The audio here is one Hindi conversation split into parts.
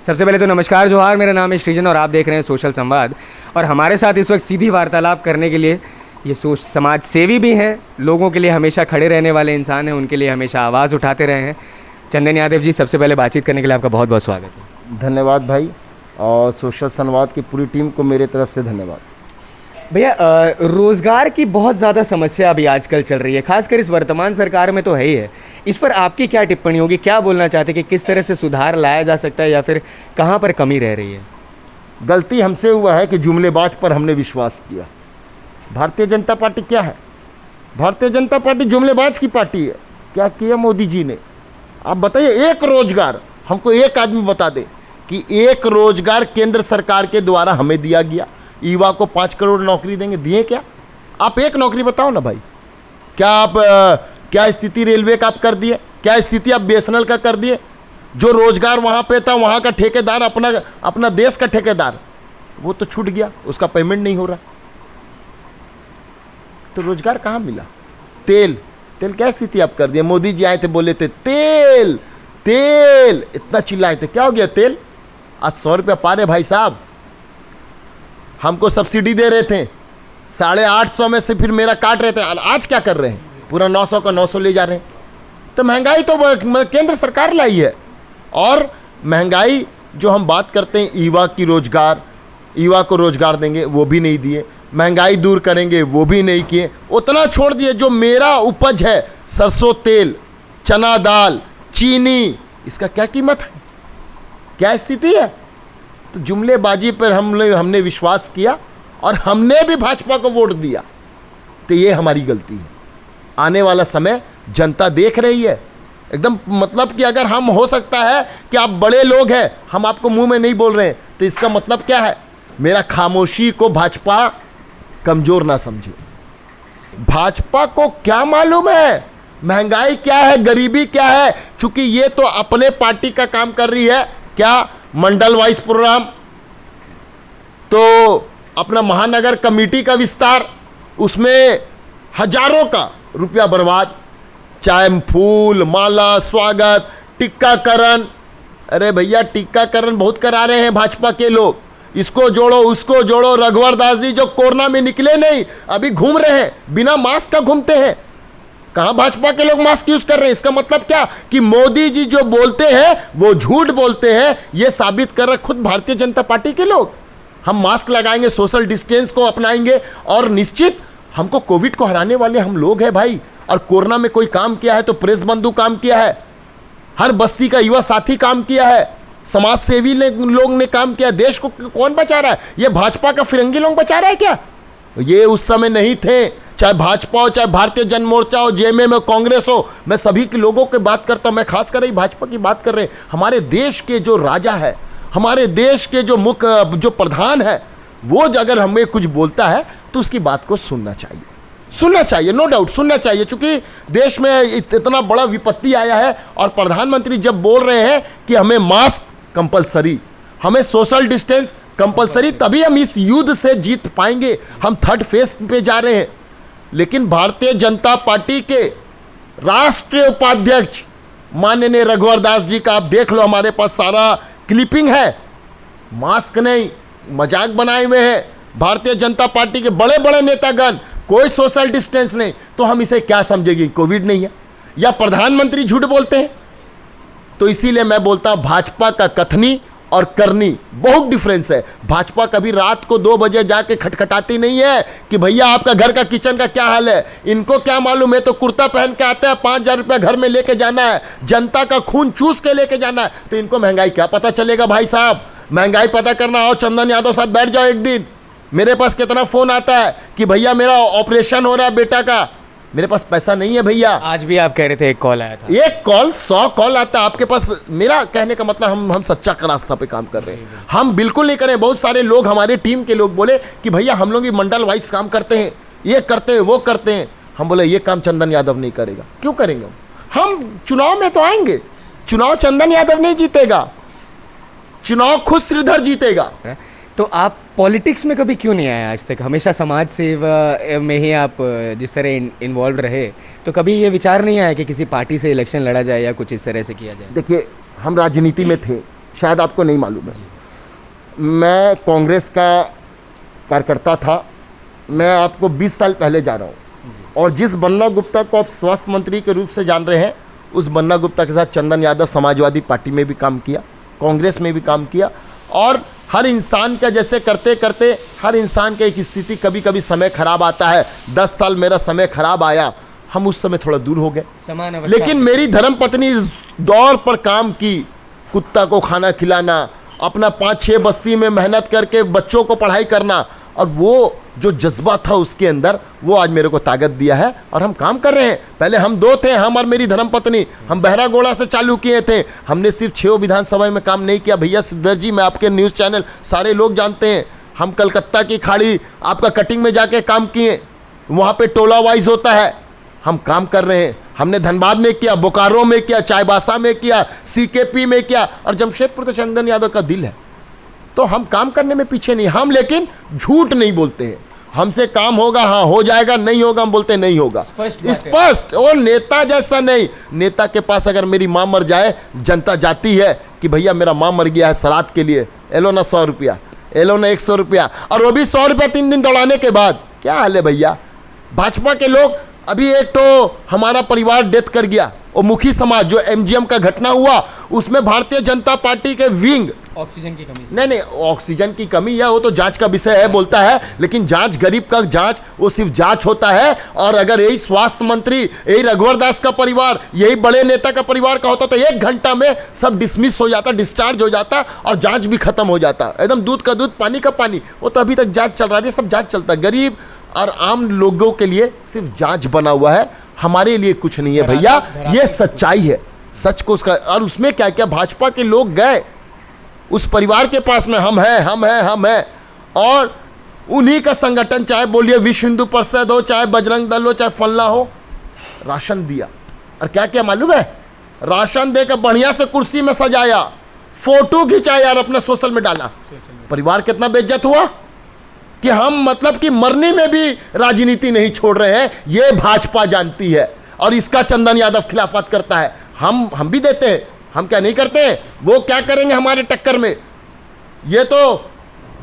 सबसे पहले तो नमस्कार जोहार, मेरा नाम है सृजन और आप देख रहे हैं सोशल संवाद। और हमारे साथ इस वक्त सीधी वार्तालाप करने के लिए ये समाज सेवी भी हैं, लोगों के लिए हमेशा खड़े रहने वाले इंसान हैं, उनके लिए हमेशा आवाज़ उठाते रहे हैं। चंदन यादव जी, सबसे पहले बातचीत करने के लिए आपका बहुत बहुत स्वागत है। धन्यवाद भाई, और सोशल संवाद की पूरी टीम को मेरे तरफ से धन्यवाद। भैया, रोज़गार की बहुत ज़्यादा समस्या अभी आजकल चल रही है, खासकर इस वर्तमान सरकार में तो है ही है। इस पर आपकी क्या टिप्पणी होगी, क्या बोलना चाहते हैं कि किस तरह से सुधार लाया जा सकता है या फिर कहाँ पर कमी रह रही है? गलती हमसे हुआ है कि जुमलेबाज पर हमने विश्वास किया। भारतीय जनता पार्टी क्या है? भारतीय जनता पार्टी जुमलेबाज की पार्टी है। क्या किया मोदी जी ने? आप बताइए, एक रोजगार हमको एक आदमी बता दे कि एक रोजगार केंद्र सरकार के द्वारा हमें दिया गया। युवा को 5 करोड़ नौकरी देंगे, दिए क्या? आप एक नौकरी बताओ ना भाई। क्या स्थिति रेलवे का आप कर दिए? क्या स्थिति आप बीएसएनएल का कर दिए? जो रोजगार वहाँ पे था, वहाँ का ठेकेदार अपना देश का ठेकेदार, वो तो छूट गया, उसका पेमेंट नहीं हो रहा। तो रोजगार कहाँ मिला? तेल क्या स्थिति आप कर दिए? मोदी जी आए थे, बोले थे तेल इतना चिल्लाए थे, क्या हो गया तेल? आज 100 रुपया पा रहे भाई साहब। हमको सब्सिडी दे रहे थे 850 में से, फिर मेरा काट रहे थे। आज क्या कर रहे हैं? पूरा 900 का 900 ले जा रहे हैं। तो महंगाई तो केंद्र सरकार लाई है। और महंगाई जो हम बात करते हैं, युवा को रोजगार देंगे, वो भी नहीं दिए। महंगाई दूर करेंगे, वो भी नहीं किए। उतना छोड़ दिए, जो मेरा उपज है, सरसों तेल, चना दाल, चीनी, इसका क्या कीमत है? क्या स्थिति है? तो जुमलेबाजी पर हमने विश्वास किया और हमने भी भाजपा को वोट दिया। तो ये हमारी गलती है। आने वाला समय जनता देख रही है एकदम। मतलब कि अगर हम, हो सकता है कि आप बड़े लोग हैं, हम आपको मुंह में नहीं बोल रहे हैं, तो इसका मतलब क्या है? मेरा खामोशी को भाजपा कमजोर ना समझे। भाजपा को क्या मालूम है महंगाई क्या है, गरीबी क्या है? चूंकि ये तो अपने पार्टी का काम कर रही है। क्या मंडल वाइज प्रोग्राम, तो अपना महानगर कमेटी का विस्तार, उसमें हजारों का रुपया बर्बाद, चाहे फूल माला, स्वागत, टीकाकरण। अरे भैया, टीकाकरण बहुत करा रहे हैं भाजपा के लोग, इसको जोड़ो उसको जोड़ो। रघुवर दास जी जो कोरोना में निकले नहीं, अभी घूम रहे हैं, बिना मास्क का घूमते हैं। कहां भाजपा के लोग मास्क यूज कर रहे हैं? इसका मतलब क्या कि मोदी जी जो बोलते हैं वो झूठ बोलते हैं। ये साबित कर रहे खुद भारतीय जनता पार्टी के लोग। हम मास्क लगाएंगे, सोशल डिस्टेंस को अपनाएंगे, और निश्चित हमको कोविड को हराने वाले हम लोग हैं भाई। और कोरोना में कोई काम किया है तो प्रेस बंधु काम किया है, हर बस्ती का युवा साथी काम किया है, समाज सेवी लोग ने काम किया। देश को कौन बचा रहा है? ये भाजपा का फिरंगी लोग बचा रहा है क्या? ये उस समय नहीं थे। चाहे भाजपा हो, चाहे भारतीय जन मोर्चा हो, जेएमएम हो, कांग्रेस हो, मैं सभी के लोगों की बात करता हूं। मैं खास कर भाजपा की बात कर रहे हैं। हमारे देश के जो राजा है, हमारे देश के जो मुख्य जो प्रधान है, वो अगर हमें कुछ बोलता है तो उसकी बात को सुनना चाहिए, नो डाउट सुनना चाहिए। चूंकि देश में इतना बड़ा विपत्ति आया है और प्रधानमंत्री जब बोल रहे हैं कि हमें मास्क कंपलसरी, हमें सोशल डिस्टेंस कंपलसरी, तभी हम इस युद्ध से जीत पाएंगे। हम 3rd फेज पे जा रहे हैं। लेकिन भारतीय जनता पार्टी के राष्ट्रीय उपाध्यक्ष माननीय रघुवर दास जी का आप देख लो, हमारे पास सारा क्लिपिंग है। मास्क नहीं, मजाक बनाए हुए हैं। भारतीय जनता पार्टी के बड़े बड़े नेतागण, कोई सोशल डिस्टेंस नहीं। तो हम इसे क्या समझेंगे? कोविड नहीं है या प्रधानमंत्री झूठ बोलते हैं? तो इसीलिए मैं बोलता हूं, भाजपा का कथनी और करनी बहुत डिफरेंस है। भाजपा कभी रात को 2 बजे जाके खटखटाती नहीं है कि भैया आपका घर का किचन का क्या हाल है। इनको क्या मालूम है? तो कुर्ता पहन के आता है, 5000 रुपया घर में लेके जाना है, जनता का खून चूस के लेके जाना है। तो इनको महंगाई क्या पता चलेगा भाई साहब? महंगाई पता करना आओ, चंदन यादव साथ बैठ जाओ एक दिन। मेरे पास कितना फोन आता है कि भैया मेरा ऑपरेशन हो रहा है बेटा का, मेरे पास पैसा नहीं है भैया। आज भी आप कह रहे थे एक कॉल आया था। एक कॉल, 100 कॉल आता है आपके पास। मेरा कहने का मतलब, हम सच्चा का रास्ता पे काम कर रहे हैं। हम बिल्कुल नहीं करें। बहुत सारे लोग, हमारे टीम के लोग बोले कि भैया हम लोग मंडल वाइज काम करते हैं, ये करते हैं, वो करते हैं। हम बोले ये काम चंदन यादव नहीं करेगा। क्यों करेंगे? हम चुनाव में तो आएंगे, चुनाव चंदन यादव नहीं जीतेगा, चुनाव खुद श्रीधर जीतेगा। तो आप पॉलिटिक्स में कभी क्यों नहीं आए आज तक? हमेशा समाज सेवा में ही आप जिस तरह इन्वॉल्व रहे, तो कभी ये विचार नहीं आया कि किसी पार्टी से इलेक्शन लड़ा जाए या कुछ इस तरह से किया जाए? देखिए, हम राजनीति में थे, शायद आपको नहीं मालूम है। मैं कांग्रेस का कार्यकर्ता था। मैं आपको 20 साल पहले जा रहा हूँ, और जिस बन्ना गुप्ता को आप स्वास्थ्य मंत्री के रूप से जान रहे हैं, उस बन्ना गुप्ता के साथ चंदन यादव समाजवादी पार्टी में भी काम किया, कांग्रेस में भी काम किया। और हर इंसान का जैसे करते करते हर इंसान की एक स्थिति, कभी कभी समय खराब आता है। 10 साल मेरा समय खराब आया, हम उस समय थोड़ा दूर हो गए, लेकिन मेरी धर्मपत्नी इस दौर पर काम की, कुत्ता को खाना खिलाना, अपना 5-6 बस्ती में मेहनत करके बच्चों को पढ़ाई करना, और वो जो जज्बा था उसके अंदर, वो आज मेरे को ताकत दिया है। और हम काम कर रहे हैं। पहले हम 2 थे, हम और मेरी धर्मपत्नी। हम बहरागोड़ा से चालू किए थे। हमने सिर्फ 6 विधानसभा में काम नहीं किया भैया। सिद्धर जी, मैं आपके न्यूज़ चैनल सारे लोग जानते हैं, हम कलकत्ता की खाड़ी आपका कटिंग में जाके काम किए। वहाँ पे टोला वाइज होता है, हम काम कर रहे हैं। हमने धनबाद में किया, बोकारो में किया, चाईबासा में किया, CKP में किया, और जमशेदपुर तो चंदन यादव का दिल है। तो हम काम करने में पीछे नहीं, हम लेकिन झूठ नहीं बोलते हैं। हमसे काम होगा, हाँ हो जाएगा, नहीं होगा हम बोलते नहीं होगा, स्पष्ट। और नेता जैसा नहीं। नेता के पास अगर मेरी माँ मर जाए, जनता जाती है कि भैया मेरा माँ मर गया है, श्राद्ध के लिए एलो ना 100 रुपया, एलो ना 100 रुपया, और वो भी 100 रुपया 3 दिन दौड़ाने के बाद। क्या हाल है भैया? भाजपा के लोग, अभी एक तो हमारा परिवार डेथ कर गया, और मुखी समाज जो MGM का घटना हुआ, उसमें भारतीय जनता पार्टी के विंग, ऑक्सीजन की कमी, नहीं ऑक्सीजन की कमी या वो तो जांच का विषय है बोलता है, लेकिन जांच, गरीब का जांच, वो सिर्फ जांच होता है। और अगर यही स्वास्थ्य मंत्री, यही रघुवर दास का परिवार, यही बड़े नेता का परिवार का होता तो 1 घंटा में सब डिसमिस हो जाता, डिस्चार्ज हो जाता, और जांच भी खत्म हो जाता। एकदम दूध का दूध, पानी का पानी। वो तो अभी तक जांच चल रहा है, सब जांच चलता है। गरीब और आम लोगों के लिए सिर्फ जांच बना हुआ है, हमारे लिए कुछ नहीं है भैया। ये सच्चाई है, सच को उसका। और उसमें क्या क्या भाजपा के लोग गए उस परिवार के पास में, हम हैं, और उन्हीं का संगठन, चाहे बोलिए विश्व हिंदू परिषद हो, चाहे बजरंग दल हो, चाहे फल्ला हो, राशन दिया। और क्या क्या मालूम है? राशन देकर बढ़िया से कुर्सी में सजाया, फोटो खिंचाया और अपने सोशल में डाला। परिवार कितना बेइज्जत हुआ कि हम मतलब कि मरने में भी राजनीति नहीं छोड़ रहे हैं। ये भाजपा जानती है, और इसका चंदन यादव खिलाफत करता है। हम भी देते हैं, हम क्या नहीं करते हैं? वो क्या करेंगे हमारे टक्कर में? ये तो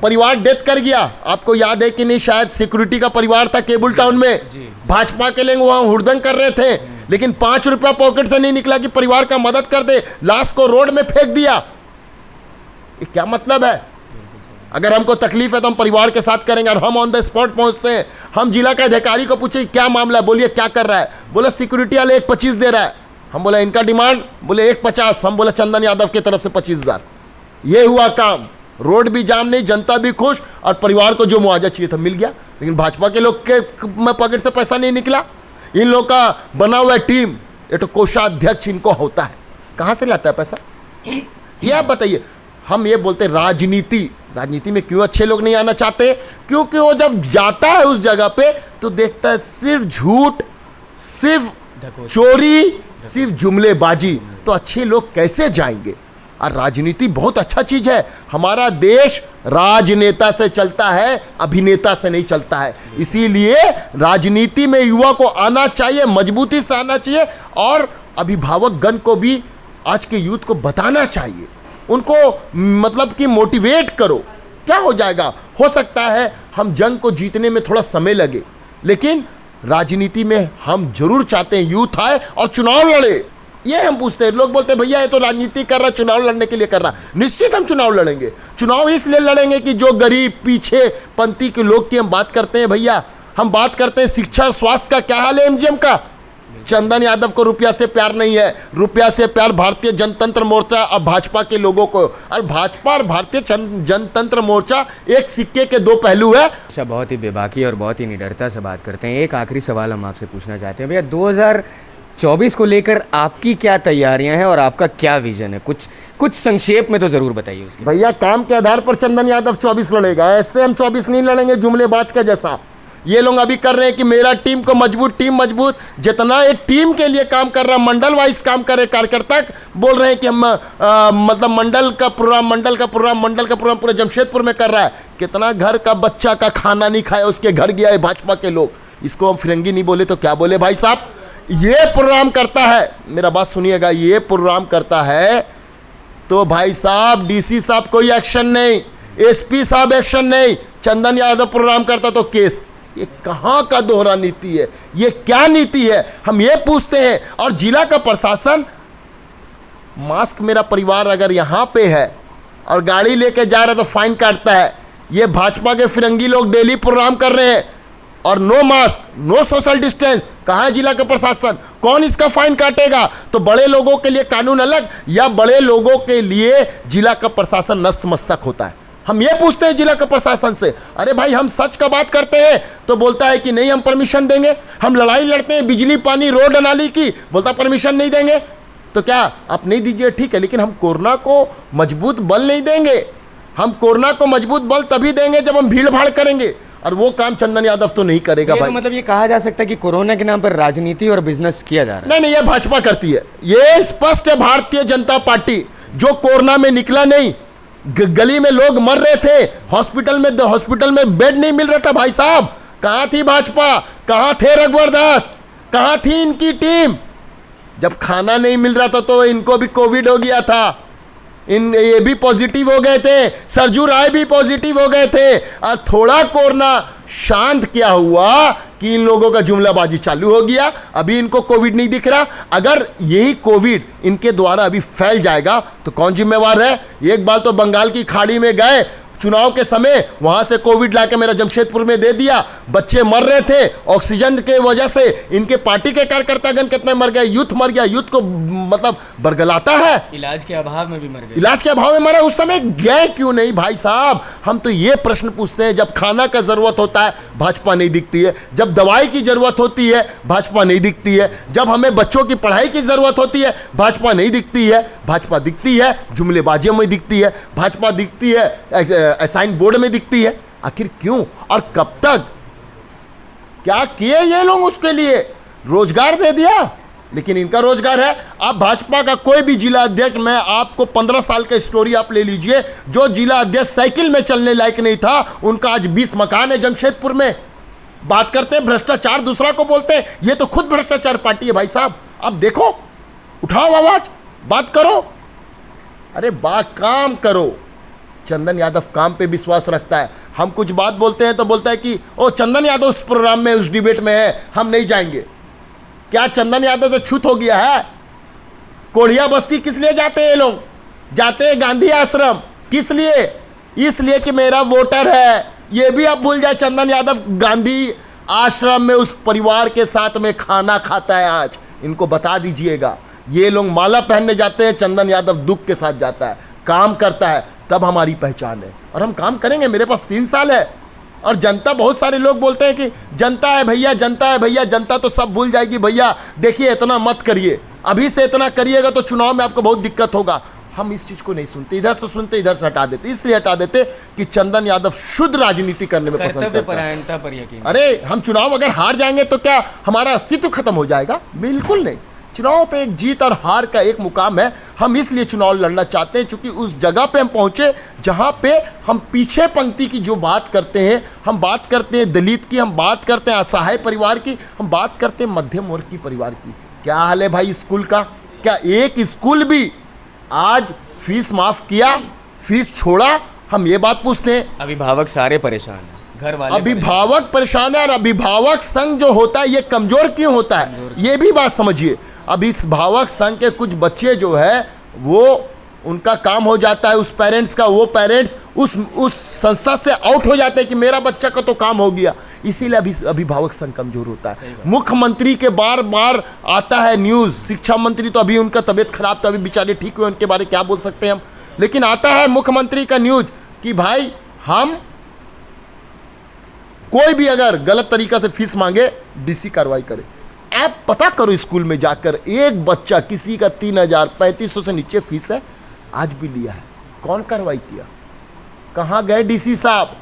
परिवार डेथ कर गया, आपको याद है कि नहीं? शायद सिक्योरिटी का परिवार था केबल टाउन में, भाजपा के लोग वहां हुड़दंग कर रहे थे, लेकिन 5 रुपया पॉकेट से नहीं निकला कि परिवार का मदद कर दे, लाश को रोड में फेंक दिया। ये क्या मतलब है? अगर हमको तकलीफ है तो हम परिवार के साथ करेंगे, और हम ऑन द स्पॉट पहुंचते हैं। हम जिला के अधिकारी को पूछे क्या मामला है, बोलिए क्या कर रहा है? बोले सिक्योरिटी वाले 1.25 दे रहा है। हम बोले इनका डिमांड, बोले 1.50। हम बोले चंदन यादव की तरफ से 25,000। ये हुआ काम, रोड भी जाम नहीं, जनता भी खुश, और परिवार को जो मुआवजा चाहिए था मिल गया। लेकिन भाजपा के लोग के में पॉकेट से पैसा नहीं निकला। इन लोग का बना हुआ टीम, ये तो कोषाध्यक्ष इनको होता है, कहाँ से लाता है पैसा? ये आप बताइए। हम ये बोलते राजनीति में क्यों अच्छे लोग नहीं आना चाहते? क्योंकि वो जब जाता है उस जगह पे तो देखता है सिर्फ झूठ, सिर्फ चोरी, सिर्फ जुमलेबाजी। तो अच्छे लोग कैसे जाएंगे? और राजनीति बहुत अच्छा चीज है। हमारा देश राजनेता से चलता है, अभिनेता से नहीं चलता है। इसीलिए राजनीति में युवा को आना चाहिए, मजबूती से आना चाहिए, और अभिभावक गण को भी आज के यूथ को बताना चाहिए। उनको मतलब कि मोटिवेट करो। क्या हो जाएगा? हो सकता है हम जंग को जीतने में थोड़ा समय लगे, लेकिन राजनीति में हम जरूर चाहते हैं यूथ आए और चुनाव लड़े। ये हम पूछते हैं। लोग बोलते हैं भैया ये तो राजनीति कर रहा, चुनाव लड़ने के लिए कर रहा। निश्चित हम चुनाव लड़ेंगे। चुनाव इसलिए लड़ेंगे कि जो गरीब पीछे पंक्ति के लोग की हम बात करते हैं भैया। हम बात करते हैं शिक्षा और स्वास्थ्य का क्या हाल है MGM का? चंदन यादव को रुपया से प्यार नहीं है, रुपया से प्यार भारतीय जनतंत्र मोर्चा और भाजपा के लोगों को। और भाजपा और भारतीय जनतंत्र मोर्चा एक सिक्के के 2 पहलू है। अच्छा, बहुत ही बेबाकी और बहुत ही निडरता से बात करते हैं। एक आखिरी सवाल हम आपसे पूछना चाहते हैं भैया, 2024 को लेकर आपकी क्या तैयारियां हैं और आपका क्या विजन है? कुछ संक्षेप में तो जरूर बताइए उसकी। भैया काम के आधार पर चंदन यादव 24 लड़ेगा, ऐसे हम 24 नहीं लड़ेंगे जुमलेबाज का जैसा। ये लोग अभी कर रहे हैं कि मेरा टीम को मजबूत, टीम मजबूत। जितना ये टीम के लिए काम कर रहा है, मंडल वाइज काम कर रहे, कार्यकर्ता बोल रहे हैं कि हम मतलब मंडल का प्रोग्राम पूरे जमशेदपुर में कर रहा है। कितना घर का बच्चा का खाना नहीं खाया, उसके घर गया है भाजपा के लोग। इसको हम फिरंगी नहीं बोले तो क्या बोले भाई साहब? ये प्रोग्राम करता है, मेरा बात सुनिएगा, ये प्रोग्राम करता है तो भाई साहब डीसी साहब कोई एक्शन नहीं, एसपी साहब एक्शन नहीं, चंदन यादव प्रोग्राम करता तो केस। ये कहाँ का दोहरा नीति है, ये क्या नीति है, हम ये पूछते हैं। और जिला का प्रशासन, मास्क मेरा परिवार अगर यहाँ पे है और गाड़ी लेके जा रहा है तो फाइन काटता है। ये भाजपा के फिरंगी लोग डेली प्रोग्राम कर रहे हैं और no mask, no social distance. कहाँ है जिला का प्रशासन, कौन इसका फाइन काटेगा? तो बड़े लोगों के लिए कानून अलग या बड़े लोगों के लिए जिला का प्रशासन नतमस्तक होता है? हम ये पूछते हैं जिला का प्रशासन से। अरे भाई हम सच का बात करते हैं तो बोलता है कि नहीं हम परमिशन देंगे। हम लड़ाई लड़ते हैं बिजली पानी रोड नाली की, बोलता परमिशन नहीं देंगे। तो क्या आप नहीं दीजिए ठीक है, लेकिन हम कोरोना को मजबूत बल नहीं देंगे। हम कोरोना को मजबूत बल तभी देंगे जब हम भीड़ भाड़ करेंगे, और वो काम चंदन यादव तो नहीं करेगा भाई। तो मतलब ये कहा जा सकता है कि कोरोना के नाम पर राजनीति और बिजनेस किया जा रहा है। नहीं, ये भाजपा करती है। ये स्पष्ट है भारतीय जनता पार्टी, जो कोरोना में निकला नहीं। गली में लोग मर रहे थे, हॉस्पिटल में बेड नहीं मिल रहा था भाई साहब। कहाँ थी भाजपा, कहाँ थे रघुवर दास, कहाँ थी इनकी टीम? जब खाना नहीं मिल रहा था तो इनको भी कोविड हो गया था, ये भी पॉजिटिव हो गए थे, सरजू राय भी पॉजिटिव हो गए थे। और थोड़ा कोरोना शांत क्या हुआ कि इन लोगों का जुमलाबाजी चालू हो गया। अभी इनको कोविड नहीं दिख रहा। अगर यही कोविड इनके द्वारा अभी फैल जाएगा तो कौन जिम्मेवार है? एक बार तो बंगाल की खाड़ी में गए चुनाव के समय, वहां से कोविड लाके मेरा जमशेदपुर में दे दिया। बच्चे मर रहे थे ऑक्सीजन के वजह से। इनके पार्टी के कार्यकर्तागण कितने मर गए, यूथ मर गया। यूथ को मतलब बरगलाता है, इलाज के अभाव में भी मर गए। इलाज के अभाव में मरा, उस समय गए क्यों नहीं भाई साहब? हम तो ये प्रश्न पूछते हैं। जब खाना का जरूरत होता है भाजपा नहीं दिखती है, जब दवाई की जरूरत होती है भाजपा नहीं दिखती है, जब हमें बच्चों की पढ़ाई की जरूरत होती है भाजपा नहीं दिखती है। भाजपा दिखती है जुमलेबाजियों में दिखती है, भाजपा दिखती है असाइन बोर्ड में दिखती है। आखिर क्यों और कब तक? क्या किए ये लोग उसके लिए? रोजगार दे दिया, लेकिन इनका रोजगार है। आप भाजपा का कोई भी जिला अध्यक्ष, मैं आपको 15 साल का स्टोरी आप ले लीजिए, जो जिला अध्यक्ष साइकिल में चलने लायक नहीं था, उनका आज 20 मकान है जमशेदपुर में। बात करते हैं भ्रष्टाचार, दूसरा को बोलते हैं ये तो खुद भ्रष्टाचार पार्टी है भाई साहब। अब देखो, उठाओ आवाज, बात करो। अरे काम करो। चंदन यादव काम पे विश्वास रखता है। हम कुछ बात बोलते हैं तो बोलता है कि ओ चंदन यादव उस प्रोग्राम में, उस डिबेट में है, हम नहीं जाएंगे। क्या चंदन यादव से छूत हो गया है? कोढ़िया बस्ती किस लिए जाते हैं ये लोग? जाते हैं गांधी आश्रम, किस लिए? इसलिए कि मेरा वोटर है। ये भी आप भूल जाए, चंदन यादव गांधी आश्रम में उस परिवार के साथ में खाना खाता है आज। इनको बता दीजिएगा। ये लोग माला पहनने जाते हैं, चंदन यादव दुख के साथ जाता है, काम करता है, तब हमारी पहचान है। और हम काम करेंगे। मेरे पास 3 साल है। और जनता, बहुत सारे लोग बोलते हैं कि जनता है भैया, जनता है भैया। जनता तो सब भूल जाएगी भैया। देखिए इतना मत करिए, अभी से इतना करिएगा तो चुनाव में आपको बहुत दिक्कत होगा। हम इस चीज़ को नहीं सुनते, इधर से सुनते इधर से हटा देते। इसलिए हटा देते कि चंदन यादव शुद्ध राजनीति करने में पसंद करता है। पर यकीन। अरे हम चुनाव अगर हार जाएंगे तो क्या हमारा अस्तित्व खत्म हो जाएगा? बिल्कुल नहीं। चुनाव तो एक जीत और हार का एक मुकाम है। हम इसलिए चुनाव लड़ना चाहते हैं क्योंकि उस जगह पे हम पहुंचे जहां पे हम पीछे पंक्ति की जो बात करते हैं, हम बात करते हैं दलित की, हम बात करते हैं असहाय परिवार की, हम बात करते हैं मध्यम वर्ग की परिवार की। क्या हाल है भाई स्कूल का? क्या एक स्कूल भी आज फीस माफ किया, फीस छोड़ा? हम ये बात पूछते हैं। अभिभावक सारे परेशान हैं, घर वाले अभिभावक परेशान है। और अभिभावक संघ जो होता है ये कमजोर क्यों होता है, ये भी बात समझिए। अभिभावक संघ के कुछ बच्चे जो है वो, उनका काम हो जाता है, उस पेरेंट्स का, वो पेरेंट्स उस संस्था से आउट हो जाते हैं कि मेरा बच्चा का तो काम हो गया। इसीलिए अभिभावक संघ कमजोर होता है। मुख्यमंत्री के बार बार आता है न्यूज़, शिक्षा मंत्री तो अभी उनका तबीयत खराब था, अभी बेचारे ठीक हुए, उनके बारे क्या बोल सकते हैं हम। लेकिन आता है मुख्यमंत्री का न्यूज़ कि भाई हम कोई भी अगर गलत तरीका से फीस मांगे डीसी कार्रवाई करे। आप पता करो स्कूल में जाकर, एक बच्चा किसी का 3000-3500 से नीचे फीस है, आज भी लिया है, कौन कार्रवाई किया? कहाँ गए डीसी साहब?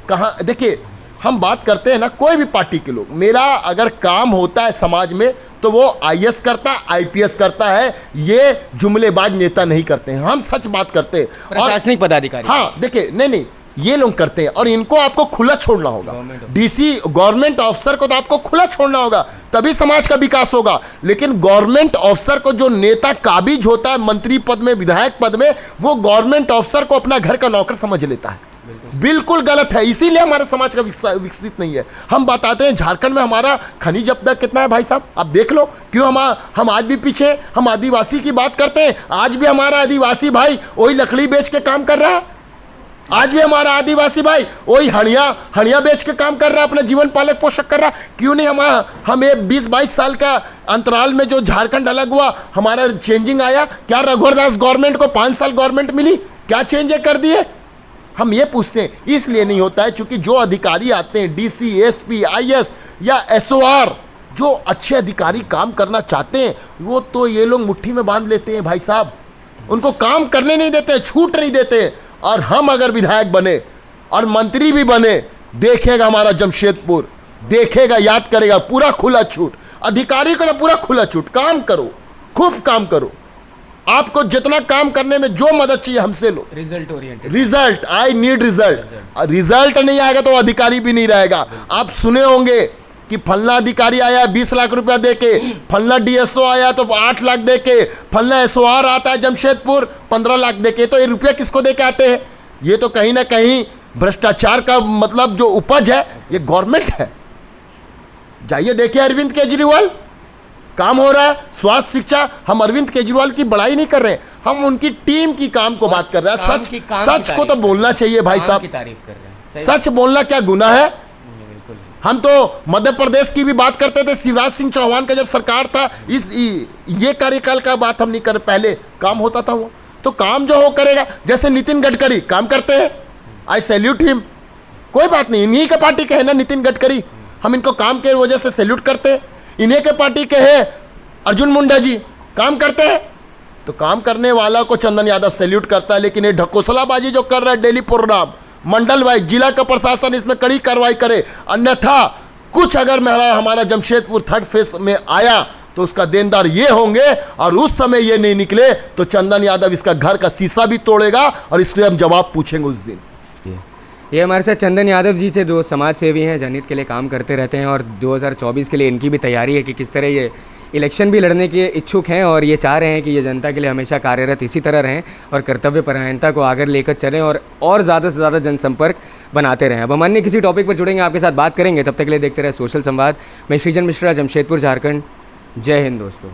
कहाँ? देखिए हम बात करते हैं ना, कोई भी पार्टी के लोग, मेरा अगर काम होता है समाज में तो वो आईएएस करता, आईपीएस करता है, ये जुमलेबाज नेता नहीं करते हैं। हम सच बात करते हैं। प्रशासनिक पदाधिकारी। हाँ देखिए, नहीं ये लोग करते हैं, और इनको आपको खुला छोड़ना होगा। डीसी गवर्नमेंट ऑफिसर को तो आपको खुला छोड़ना होगा, तभी समाज का विकास होगा। लेकिन गवर्नमेंट ऑफिसर को जो नेता काबिज होता है मंत्री पद में, विधायक पद में, वो गवर्नमेंट ऑफिसर को अपना घर का नौकर समझ लेता है। बिल्कुल गलत है, इसीलिए हमारे समाज का विकसित नहीं है। हम बताते हैं झारखंड में हमारा खनिज अब तक कितना है भाई साहब, आप देख लो। क्यों हम आज भी पीछे? हम आदिवासी की बात करते हैं, आज भी हमारा आदिवासी भाई वही लकड़ी बेच के काम कर रहा है। आज भी हमारा आदिवासी भाई वही हड़िया बेच के काम कर रहा है, अपना जीवन पालक पोषक कर रहा है। क्यों नहीं हम ये 20-22 साल का अंतराल में जो झारखंड अलग हुआ, हमारा चेंजिंग आया? क्या रघुवर दास गवर्नमेंट को 5 साल गवर्नमेंट मिली? क्या चेंज कर दिए? हम ये पूछते हैं। इसलिए नहीं होता है क्योंकि जो अधिकारी आते हैं, डीसी, एसपी, आईएएस या एसओआर, जो अच्छे अधिकारी काम करना चाहते हैं, वो तो ये लोग मुट्ठी में बांध लेते हैं भाई साहब, उनको काम करने नहीं देते, छूट नहीं देते। और हम अगर विधायक बने और मंत्री भी बने, देखेगा हमारा जमशेदपुर, देखेगा, याद करेगा, पूरा खुला छूट। अधिकारी को तो पूरा खुला छूट, काम करो, खूब काम करो। आपको जितना काम करने में जो मदद चाहिए हमसे लो। Result oriented, result, I need result. रिजल्ट नहीं आएगा तो अधिकारी भी नहीं रहेगा। आप सुने होंगे कि फलना अधिकारी आया 20 लाख रुपया देके, फलना डीएसओ आया तो 8 लाख देके, फलना एसओआर आता है जमशेदपुर 15 लाख देके। तो ये रुपया किसको देके आते हैं? ये तो कहीं ना कहीं भ्रष्टाचार का मतलब जो उपज है, ये गवर्नमेंट है। जाइए देखिए अरविंद केजरीवाल, काम हो रहा है, स्वास्थ्य, शिक्षा। हम अरविंद केजरीवाल की बड़ाई नहीं कर रहे हैं, हम उनकी टीम की काम को बात कर रहे हैं। सच को तो बोलना चाहिए भाई साहब, तारीफ कर रहे हैं। सच बोलना क्या गुनाह है? हम तो मध्य प्रदेश की भी बात करते थे, शिवराज सिंह चौहान का जब सरकार था, ये कार्यकाल का बात हम नहीं कर, पहले काम होता था वो। तो काम जो हो करेगा, जैसे नितिन गडकरी काम करते हैं, आई सैल्यूट हिम। कोई बात नहीं, इन्हीं के पार्टी के है ना नितिन गडकरी, हम इनको काम के वजह से सैल्यूट करते हैं। इन्हीं के पार्टी के हैं अर्जुन मुंडा जी, काम करते हैं, तो काम करने वाला को चंदन यादव सैल्यूट करता है। लेकिन ये ढकोसलाबाजी जो कर रहा है डेली प्रोग्राम, मंडल वाइज, जिला का प्रशासन इसमें कड़ी कार्रवाई करे, अन्यथा कुछ अगर हमारा जमशेदपुर थर्ड फेज में आया तो उसका देनदार ये होंगे, और उस समय ये नहीं निकले तो चंदन यादव इसका घर का शीशा भी तोड़ेगा और इसलिए हम जवाब पूछेंगे उस दिन। ये हमारे साथ चंदन यादव जी थे, जो समाज सेवी हैं, जनहित के लिए काम करते रहते हैं, और 2024 के लिए इनकी भी तैयारी है कि किस तरह ये इलेक्शन भी लड़ने के इच्छुक हैं, और ये चाह रहे हैं कि ये जनता के लिए हमेशा कार्यरत इसी तरह रहें और कर्तव्य परायणता को आगे लेकर चलें और ज़्यादा से ज़्यादा जनसंपर्क बनाते रहें। अब हम अन्य किसी टॉपिक पर जुड़ेंगे, आपके साथ बात करेंगे। तब तक के लिए देखते रहे सोशल संवाद। मैं सृजन मिश्रा, जमशेदपुर, झारखंड। जय हिंद दोस्तों।